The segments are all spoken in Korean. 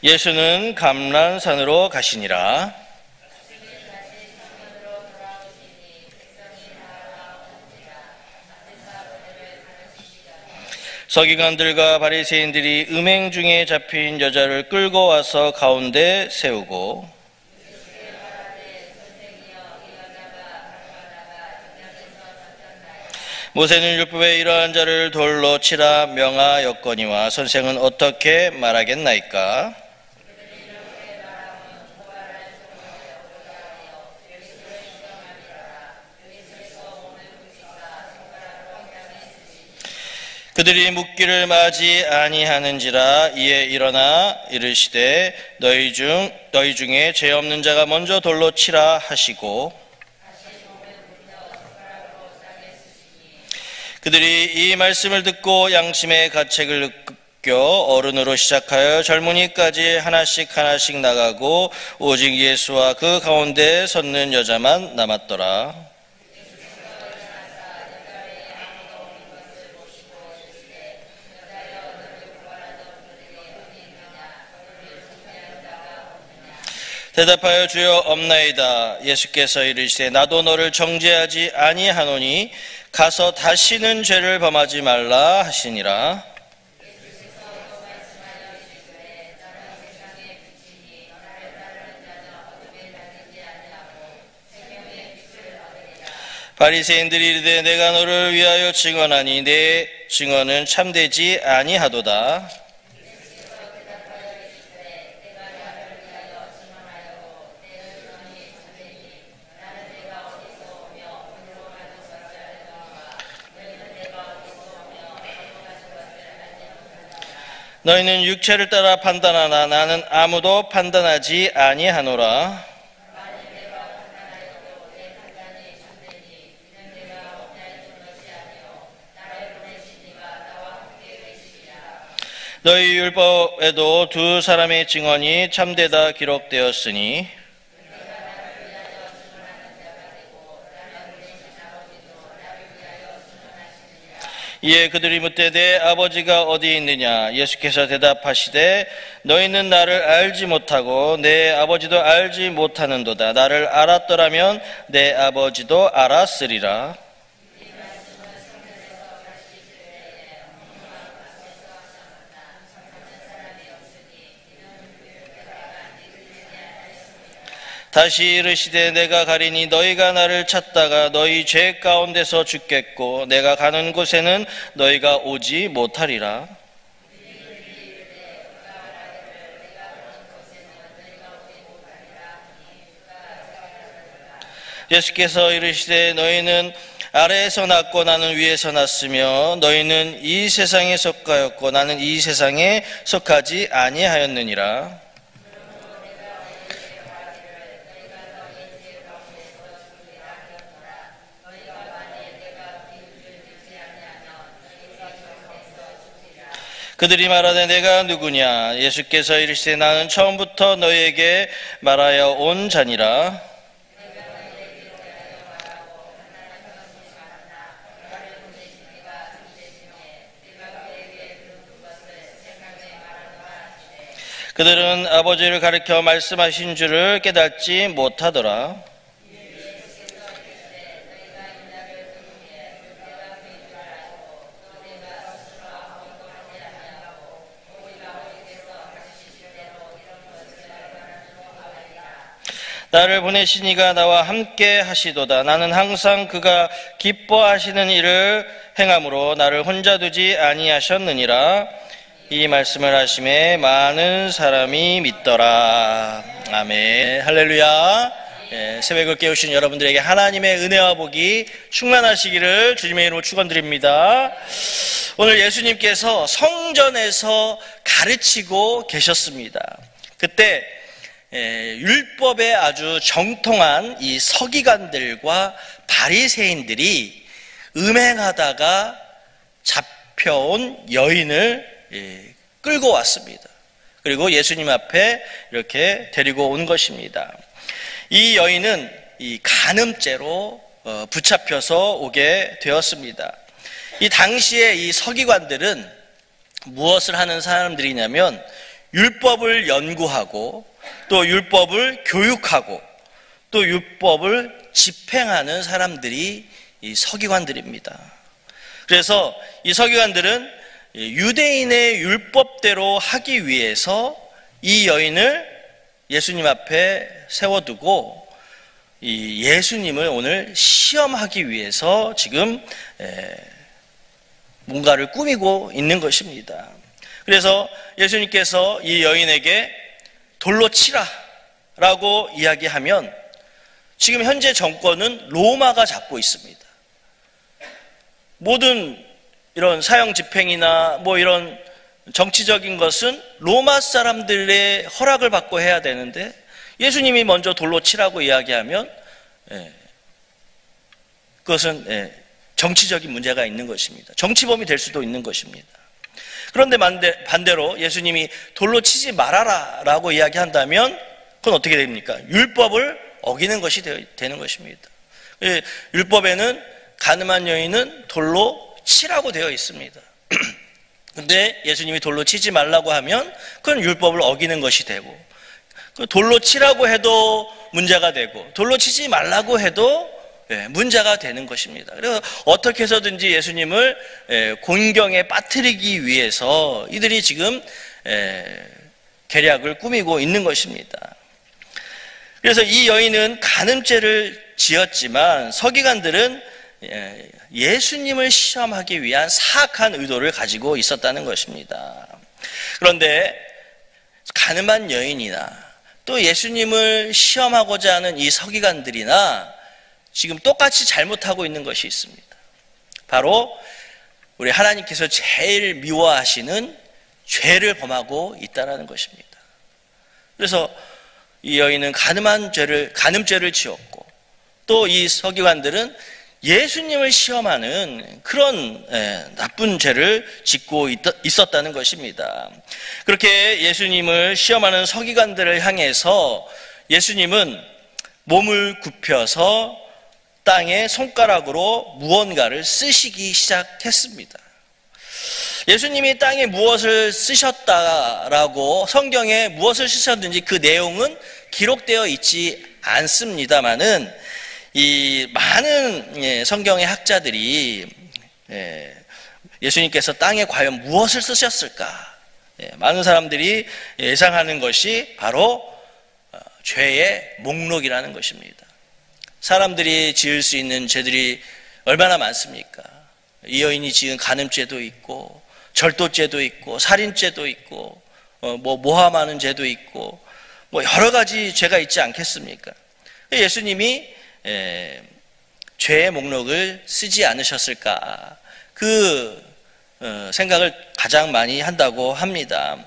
예수는 감람산으로 가시니라. 서기관들과 바리새인들이 음행 중에 잡힌 여자를 끌고 와서 가운데 세우고 모세는 율법에 이러한 자를 돌로 치라 명하였거니와 선생은 어떻게 말하겠나이까? 그들이 묻기를 마지 아니하는지라. 이에 일어나 이르시되 너희 중에 죄 없는 자가 먼저 돌로 치라 하시고 그들이 이 말씀을 듣고 양심의 가책을 느껴 어른으로 시작하여 젊은이까지 하나씩 나가고 오직 예수와 그 가운데 섰는 여자만 남았더라. 대답하여 주여 없나이다. 예수께서 이르시되 나도 너를 정죄하지 아니하노니 가서 다시는 죄를 범하지 말라 하시니라. 바리새인들이 이르되 내가 너를 위하여 증언하니 내 증언은 참되지 아니하도다. 너희는 육체를 따라 판단하나 나는 아무도 판단하지 아니하노라. 너희 율법에도 두 사람의 증언이 참되다 기록되었으니 이에 그들이 묻되 내 아버지가 어디 있느냐? 예수께서 대답하시되 너희는 나를 알지 못하고 내 아버지도 알지 못하는도다. 나를 알았더라면 내 아버지도 알았으리라. 다시 이르시되 내가 가리니 너희가 나를 찾다가 너희 죄 가운데서 죽겠고 내가 가는 곳에는 너희가 오지 못하리라. 예수께서 이르시되 너희는 아래에서 났고 나는 위에서 났으며 너희는 이 세상에 속하였고 나는 이 세상에 속하지 아니하였느니라. 그들이 말하되 내가 누구냐? 예수께서 이르시되 나는 처음부터 너희에게 말하여 온 자니라. 그들은 아버지를 가리켜 말씀하신 줄을 깨닫지 못하더라. 나를 보내신 이가 나와 함께 하시도다. 나는 항상 그가 기뻐하시는 일을 행함으로 나를 혼자 두지 아니하셨느니라. 이 말씀을 하심에 많은 사람이 믿더라. 아멘. 할렐루야. 새벽을 깨우신 여러분들에게 하나님의 은혜와 복이 충만하시기를 주님의 이름으로 축원드립니다. 오늘 예수님께서 성전에서 가르치고 계셨습니다. 그때 율법에 아주 정통한 이 서기관들과 바리새인들이 음행하다가 잡혀온 여인을 끌고 왔습니다. 그리고 예수님 앞에 이렇게 데리고 온 것입니다. 이 여인은 이 간음죄로 붙잡혀서 오게 되었습니다. 이 당시에 이 서기관들은 무엇을 하는 사람들이냐면 율법을 연구하고 또 율법을 교육하고 또 율법을 집행하는 사람들이 이 서기관들입니다. 그래서 이 서기관들은 유대인의 율법대로 하기 위해서 이 여인을 예수님 앞에 세워두고 이 예수님을 오늘 시험하기 위해서 지금 뭔가를 꾸미고 있는 것입니다. 그래서 예수님께서 이 여인에게 돌로 치라 라고 이야기하면 지금 현재 정권은 로마가 잡고 있습니다. 모든 이런 사형 집행이나 뭐 이런 정치적인 것은 로마 사람들의 허락을 받고 해야 되는데 예수님이 먼저 돌로 치라고 이야기하면 그것은 정치적인 문제가 있는 것입니다. 정치범이 될 수도 있는 것입니다. 그런데 반대로 예수님이 돌로 치지 말아라 라고 이야기한다면 그건 어떻게 됩니까? 율법을 어기는 것이 되는 것입니다. 율법에는 가늠한 여인은 돌로 치라고 되어 있습니다. 근데 예수님이 돌로 치지 말라고 하면 그건 율법을 어기는 것이 되고 돌로 치라고 해도 문제가 되고 돌로 치지 말라고 해도 문제가 되는 것입니다. 그래서 어떻게 해서든지 예수님을 곤경에 빠뜨리기 위해서 이들이 지금 계략을 꾸미고 있는 것입니다. 그래서 이 여인은 간음죄를 지었지만 서기관들은 예수님을 시험하기 위한 사악한 의도를 가지고 있었다는 것입니다. 그런데 간음한 여인이나 또 예수님을 시험하고자 하는 이 서기관들이나 지금 똑같이 잘못하고 있는 것이 있습니다. 바로 우리 하나님께서 제일 미워하시는 죄를 범하고 있다는 것입니다. 그래서 이 여인은 간음죄를 지었고 또 이 서기관들은 예수님을 시험하는 그런 나쁜 죄를 짓고 있었다는 것입니다. 그렇게 예수님을 시험하는 서기관들을 향해서 예수님은 몸을 굽혀서 땅에 손가락으로 무언가를 쓰시기 시작했습니다. 예수님이 땅에 무엇을 쓰셨다라고 성경에 무엇을 쓰셨는지 그 내용은 기록되어 있지 않습니다만은 이 많은 성경의 학자들이 예수님께서 땅에 과연 무엇을 쓰셨을까? 많은 사람들이 예상하는 것이 바로 죄의 목록이라는 것입니다. 사람들이 지을 수 있는 죄들이 얼마나 많습니까? 이 여인이 지은 간음죄도 있고 절도죄도 있고 살인죄도 있고 모함하는 죄도 있고 뭐 여러 가지 죄가 있지 않겠습니까? 예수님이 죄의 목록을 쓰지 않으셨을까? 그 생각을 가장 많이 한다고 합니다.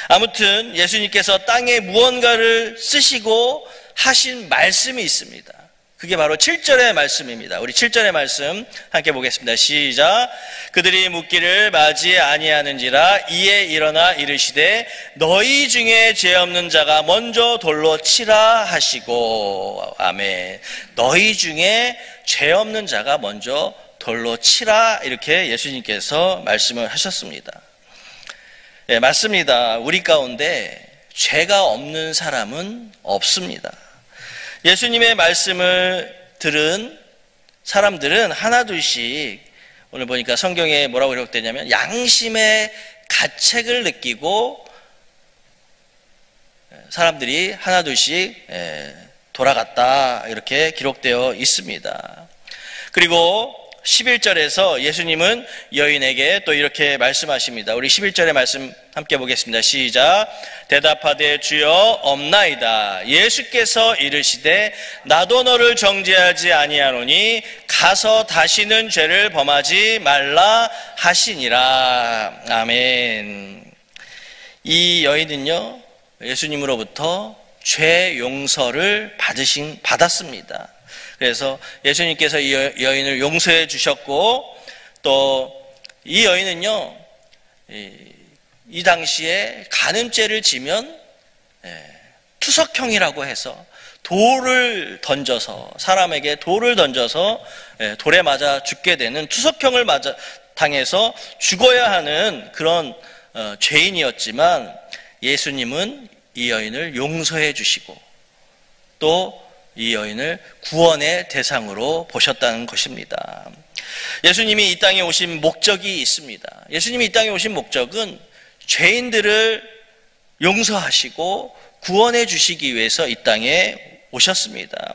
아무튼 예수님께서 땅에 무언가를 쓰시고 하신 말씀이 있습니다. 그게 바로 7절의 말씀입니다. 우리 7절의 말씀 함께 보겠습니다. 시작. 그들이 묻기를 맞이 아니하는지라 이에 일어나 이르시되 너희 중에 죄 없는 자가 먼저 돌로 치라 하시고. 아멘. 너희 중에 죄 없는 자가 먼저 돌로 치라, 이렇게 예수님께서 말씀을 하셨습니다. 네, 맞습니다. 우리 가운데 죄가 없는 사람은 없습니다. 예수님의 말씀을 들은 사람들은 하나둘씩, 오늘 보니까 성경에 뭐라고 기록되냐면 양심의 가책을 느끼고 사람들이 하나둘씩 돌아갔다, 이렇게 기록되어 있습니다. 그리고 11절에서 예수님은 여인에게 또 이렇게 말씀하십니다. 우리 11절의 말씀 함께 보겠습니다. 시작. 대답하되 주여 없나이다. 예수께서 이르시되 나도 너를 정죄하지 아니하노니 가서 다시는 죄를 범하지 말라 하시니라. 아멘. 이 여인은요, 예수님으로부터 죄 용서를 받았습니다. 그래서 예수님께서 이 여인을 용서해 주셨고, 또 이 여인은요, 이 당시에 간음죄를 지면 투석형이라고 해서 돌을 던져서, 사람에게 돌을 던져서 돌에 맞아 죽게 되는 투석형을 당해서 죽어야 하는 그런 죄인이었지만, 예수님은 이 여인을 용서해 주시고 또 이 여인을 구원의 대상으로 보셨다는 것입니다. 예수님이 이 땅에 오신 목적이 있습니다. 예수님이 이 땅에 오신 목적은 죄인들을 용서하시고 구원해 주시기 위해서 이 땅에 오셨습니다.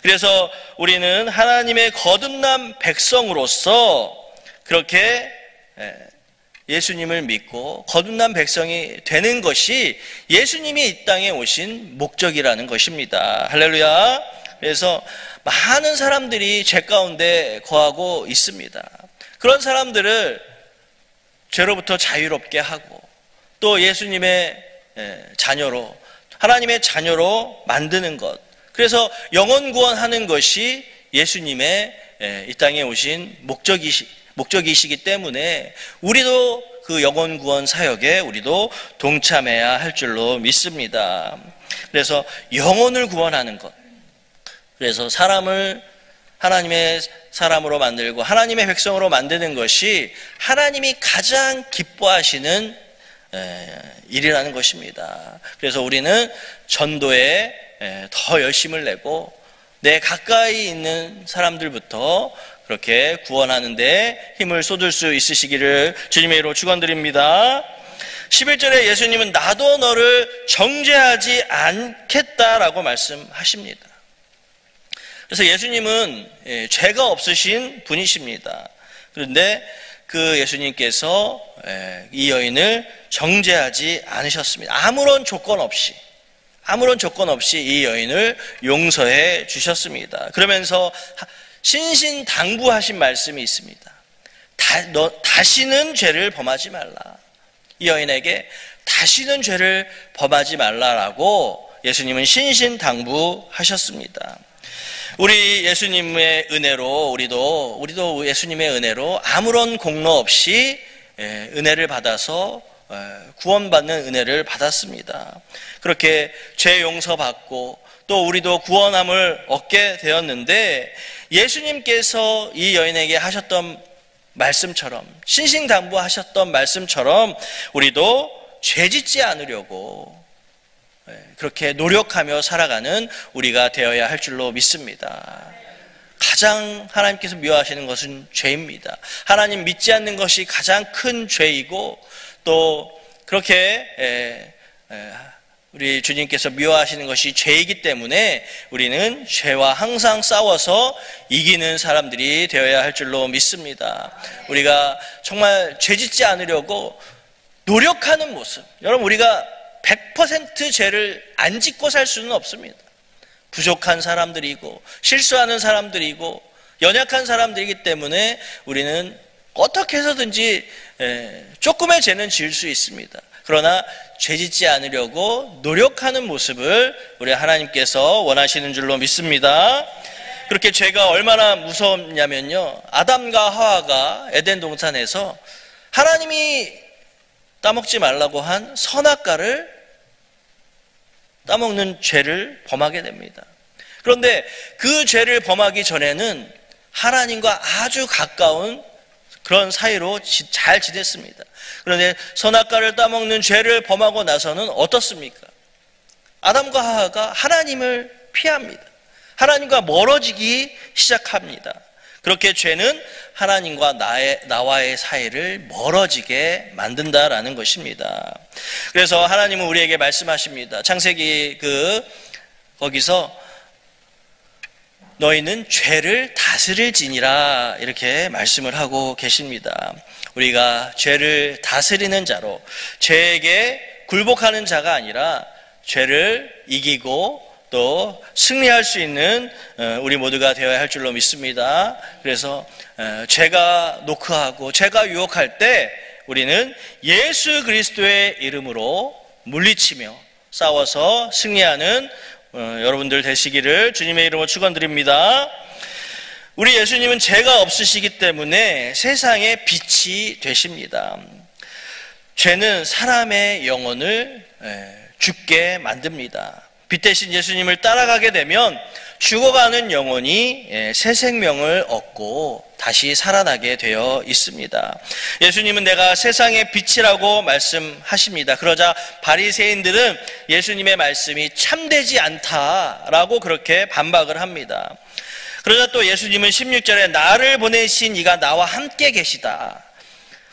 그래서 우리는 하나님의 거듭난 백성으로서 그렇게 예수님을 믿고 거듭난 백성이 되는 것이 예수님이 이 땅에 오신 목적이라는 것입니다. 할렐루야. 그래서 많은 사람들이 죄 가운데 거하고 있습니다. 그런 사람들을 죄로부터 자유롭게 하고 또 예수님의 자녀로, 하나님의 자녀로 만드는 것, 그래서 영혼 구원하는 것이 예수님의 이 땅에 오신 목적이시기 때문에 우리도 그 영혼 구원 사역에 우리도 동참해야 할 줄로 믿습니다. 그래서 영혼을 구원하는 것, 그래서 사람을 하나님의 사람으로 만들고 하나님의 백성으로 만드는 것이 하나님이 가장 기뻐하시는 일이라는 것입니다. 그래서 우리는 전도에 더 열심을 내고 내 가까이 있는 사람들부터 그렇게 구원하는 데 힘을 쏟을 수 있으시기를 주님의 이름으로 축원드립니다. 11절에 예수님은 나도 너를 정죄하지 않겠다라고 말씀하십니다. 그래서 예수님은 죄가 없으신 분이십니다. 그런데 그 예수님께서 이 여인을 정죄하지 않으셨습니다. 아무런 조건 없이 이 여인을 용서해 주셨습니다. 그러면서 신신당부하신 말씀이 있습니다. 다시는 죄를 범하지 말라. 이 여인에게 다시는 죄를 범하지 말라라고 예수님은 신신당부하셨습니다. 우리 예수님의 은혜로 우리도 예수님의 은혜로 아무런 공로 없이 은혜를 받아서 구원받는 은혜를 받았습니다. 그렇게 죄 용서받고 또 우리도 구원함을 얻게 되었는데 예수님께서 이 여인에게 하셨던 말씀처럼 신신당부하셨던 말씀처럼 우리도 죄짓지 않으려고 그렇게 노력하며 살아가는 우리가 되어야 할 줄로 믿습니다. 가장 하나님께서 미워하시는 것은 죄입니다. 하나님 믿지 않는 것이 가장 큰 죄이고 또 그렇게 우리 주님께서 미워하시는 것이 죄이기 때문에 우리는 죄와 항상 싸워서 이기는 사람들이 되어야 할 줄로 믿습니다. 우리가 정말 죄짓지 않으려고 노력하는 모습, 여러분 우리가 100% 죄를 안 짓고 살 수는 없습니다. 부족한 사람들이고 실수하는 사람들이고 연약한 사람들이기 때문에 우리는 어떻게 해서든지 조금의 죄는 지을 수 있습니다. 그러나 죄짓지 않으려고 노력하는 모습을 우리 하나님께서 원하시는 줄로 믿습니다. 그렇게 죄가 얼마나 무섭냐면요, 아담과 하와가 에덴 동산에서 하나님이 따먹지 말라고 한 선악과를 따먹는 죄를 범하게 됩니다. 그런데 그 죄를 범하기 전에는 하나님과 아주 가까운 그런 사이로 잘 지냈습니다. 그런데 선악과를 따먹는 죄를 범하고 나서는 어떻습니까? 아담과 하와가 하나님을 피합니다. 하나님과 멀어지기 시작합니다. 그렇게 죄는 하나님과 나와의 사이를 멀어지게 만든다라는 것입니다. 그래서 하나님은 우리에게 말씀하십니다. 창세기 거기서 너희는 죄를 다스릴지니라 이렇게 말씀을 하고 계십니다. 우리가 죄를 다스리는 자로, 죄에게 굴복하는 자가 아니라 죄를 이기고 또 승리할 수 있는 우리 모두가 되어야 할 줄로 믿습니다. 그래서 죄가 노크하고 죄가 유혹할 때 우리는 예수 그리스도의 이름으로 물리치며 싸워서 승리하는 여러분들 되시기를 주님의 이름으로 축원드립니다. 우리 예수님은 죄가 없으시기 때문에 세상의 빛이 되십니다. 죄는 사람의 영혼을 죽게 만듭니다. 빛 대신 예수님을 따라가게 되면 죽어가는 영혼이 새 생명을 얻고 다시 살아나게 되어 있습니다. 예수님은 내가 세상의 빛이라고 말씀하십니다. 그러자 바리새인들은 예수님의 말씀이 참되지 않다라고 그렇게 반박을 합니다. 그러자 또 예수님은 16절에 나를 보내신 이가 나와 함께 계시다,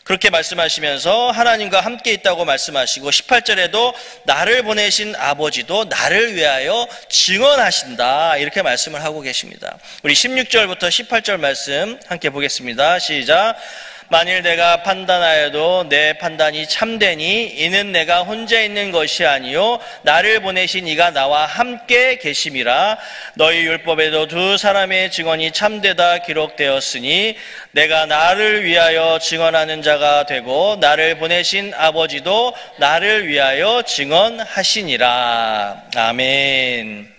그렇게 말씀하시면서 하나님과 함께 있다고 말씀하시고, 18절에도 나를 보내신 아버지도 나를 위하여 증언하신다, 이렇게 말씀을 하고 계십니다. 우리 16절부터 18절 말씀 함께 보겠습니다. 시작. 만일 내가 판단하여도 내 판단이 참되니 이는 내가 혼자 있는 것이 아니요 나를 보내신 이가 나와 함께 계심이라. 너희 율법에도 두 사람의 증언이 참되다 기록되었으니 내가 나를 위하여 증언하는 자가 되고 나를 보내신 아버지도 나를 위하여 증언하시니라. 아멘.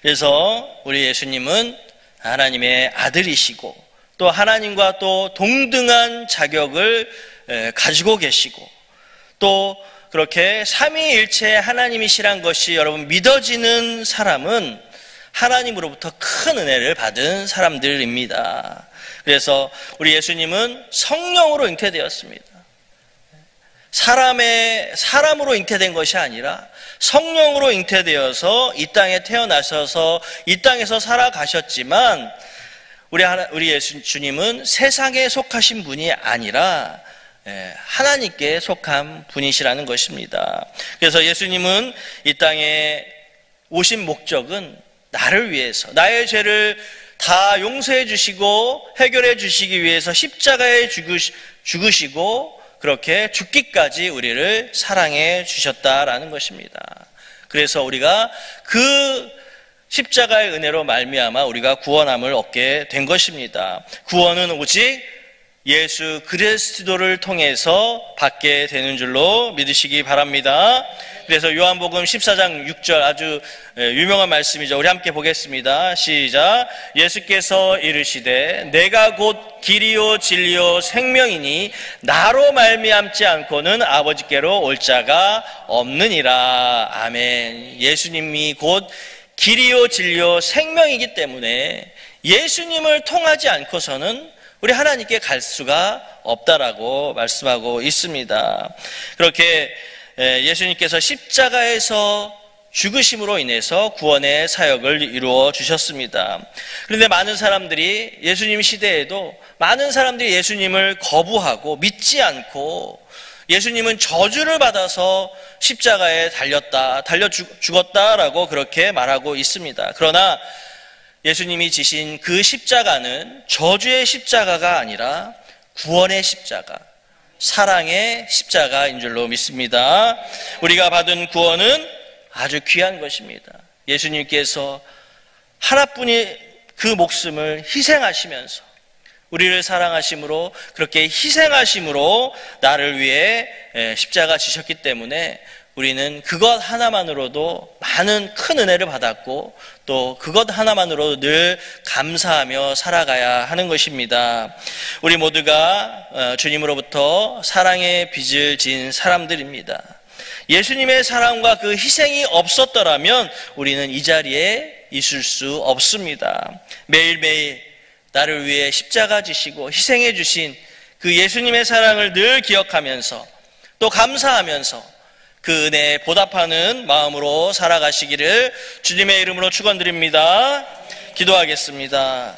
그래서 우리 예수님은 하나님의 아들이시고 또 하나님과 또 동등한 자격을 가지고 계시고, 또 그렇게 삼위일체 하나님이시란 것이 여러분 믿어지는 사람은 하나님으로부터 큰 은혜를 받은 사람들입니다. 그래서 우리 예수님은 성령으로 잉태되었습니다. 사람으로 잉태된 것이 아니라 성령으로 잉태되어서 이 땅에 태어나셔서 이 땅에서 살아가셨지만, 우리 예수님은 세상에 속하신 분이 아니라 하나님께 속한 분이시라는 것입니다. 그래서 예수님은 이 땅에 오신 목적은 나를 위해서, 나의 죄를 다 용서해 주시고 해결해 주시기 위해서 십자가에 죽으시고 그렇게 죽기까지 우리를 사랑해 주셨다라는 것입니다. 그래서 우리가 그 십자가의 은혜로 말미암아 우리가 구원함을 얻게 된 것입니다. 구원은 오직 예수 그리스도를 통해서 받게 되는 줄로 믿으시기 바랍니다. 그래서 요한복음 14장 6절 아주 유명한 말씀이죠. 우리 함께 보겠습니다. 시작. 예수께서 이르시되 내가 곧 길이요 진리요 생명이니 나로 말미암지 않고는 아버지께로 올 자가 없느니라. 아멘. 예수님이 곧 길이요 진리요 생명이기 때문에 예수님을 통하지 않고서는 우리 하나님께 갈 수가 없다라고 말씀하고 있습니다. 그렇게 예수님께서 십자가에서 죽으심으로 인해서 구원의 사역을 이루어 주셨습니다. 그런데 많은 사람들이 예수님 시대에도 많은 사람들이 예수님을 거부하고 믿지 않고 예수님은 저주를 받아서 십자가에 달려 죽었다라고 그렇게 말하고 있습니다. 그러나 예수님이 지신 그 십자가는 저주의 십자가가 아니라 구원의 십자가, 사랑의 십자가인 줄로 믿습니다. 우리가 받은 구원은 아주 귀한 것입니다. 예수님께서 하나뿐인 그 목숨을 희생하시면서 우리를 사랑하심으로, 그렇게 희생하심으로 나를 위해 십자가 지셨기 때문에 우리는 그것 하나만으로도 많은 큰 은혜를 받았고 또 그것 하나만으로도 늘 감사하며 살아가야 하는 것입니다. 우리 모두가 주님으로부터 사랑의 빚을 진 사람들입니다. 예수님의 사랑과 그 희생이 없었더라면 우리는 이 자리에 있을 수 없습니다. 매일매일 나를 위해 십자가 지시고 희생해 주신 그 예수님의 사랑을 늘 기억하면서 또 감사하면서 그 은혜에 보답하는 마음으로 살아가시기를 주님의 이름으로 축원드립니다. 기도하겠습니다.